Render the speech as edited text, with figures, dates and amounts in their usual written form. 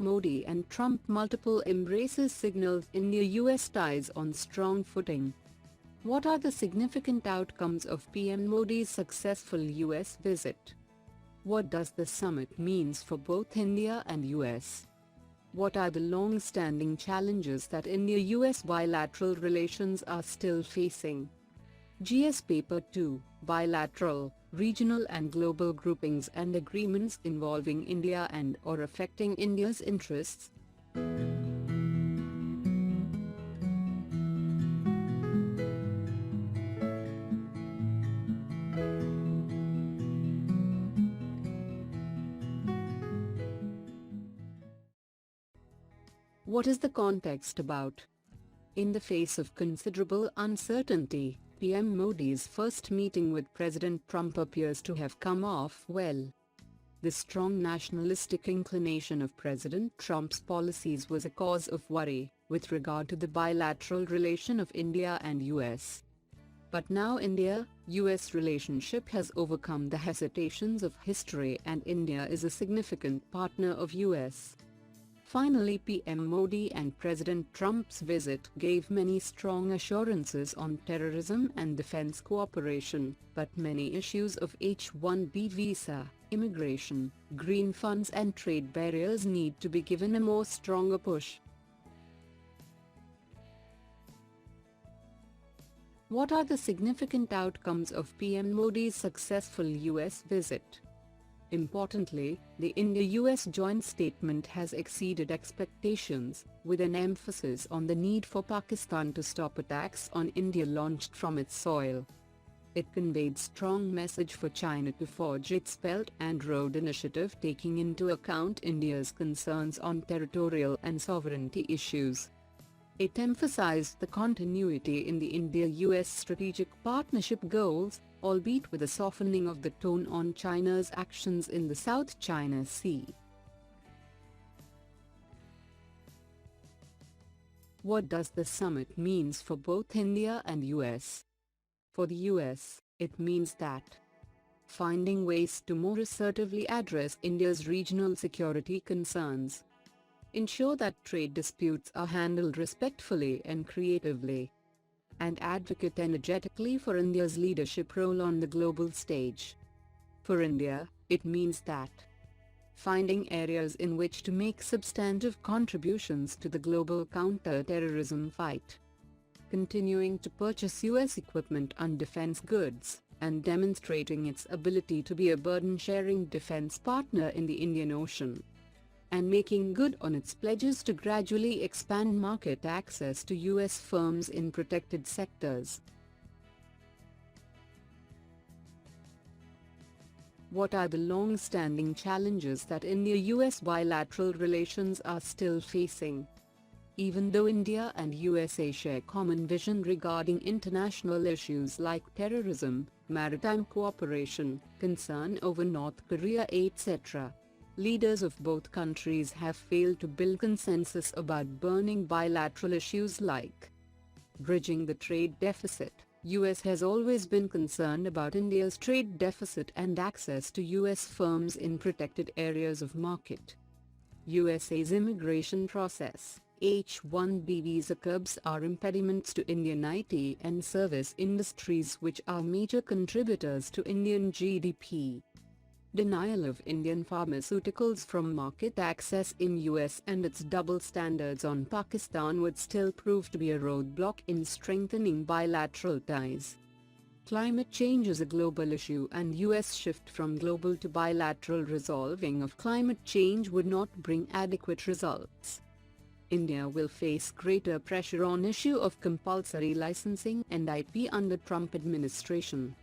Modi and Trump multiple embraces signals India-US ties on strong footing. What are the significant outcomes of PM Modi's successful US visit? What does the summit mean for both India and US? What are the long-standing challenges that India-US bilateral relations are still facing? GS Paper 2, Bilateral, Regional and Global Groupings and Agreements Involving India and or Affecting India's Interests. What is the context about? In the face of considerable uncertainty, PM Modi's first meeting with President Trump appears to have come off well. The strong nationalistic inclination of President Trump's policies was a cause of worry with regard to the bilateral relation of India and US. But now India-US relationship has overcome the hesitations of history and India is a significant partner of US. Finally, PM Modi and President Trump's visit gave many strong assurances on terrorism and defense cooperation, but many issues of H-1B visa, immigration, green funds and trade barriers need to be given a more stronger push. What are the significant outcomes of PM Modi's successful US visit? Importantly, the India-US joint statement has exceeded expectations, with an emphasis on the need for Pakistan to stop attacks on India launched from its soil. It conveyed strong message for China to forge its Belt and Road Initiative, taking into account India's concerns on territorial and sovereignty issues. It emphasized the continuity in the India-US strategic partnership goals, albeit with a softening of the tone on China's actions in the South China Sea. What does the summit mean for both India and US? For the US, it means that finding ways to more assertively address India's regional security concerns, ensure that trade disputes are handled respectfully and creatively, and advocate energetically for India's leadership role on the global stage. For India, it means that finding areas in which to make substantive contributions to the global counter-terrorism fight, continuing to purchase US equipment and defense goods, and demonstrating its ability to be a burden-sharing defense partner in the Indian Ocean, and making good on its pledges to gradually expand market access to US firms in protected sectors. What are the long-standing challenges that India-US bilateral relations are still facing? Even though India and USA share common vision regarding international issues like terrorism, maritime cooperation, concern over North Korea, etc., leaders of both countries have failed to build consensus about burning bilateral issues like bridging the trade deficit. US has always been concerned about India's trade deficit and access to US firms in protected areas of market. USA's immigration process, H-1B visa curbs are impediments to Indian IT and service industries, which are major contributors to Indian GDP. Denial of Indian pharmaceuticals from market access in US and its double standards on Pakistan would still prove to be a roadblock in strengthening bilateral ties. Climate change is a global issue and US shift from global to bilateral resolving of climate change would not bring adequate results. India will face greater pressure on issue of compulsory licensing and IP under Trump administration.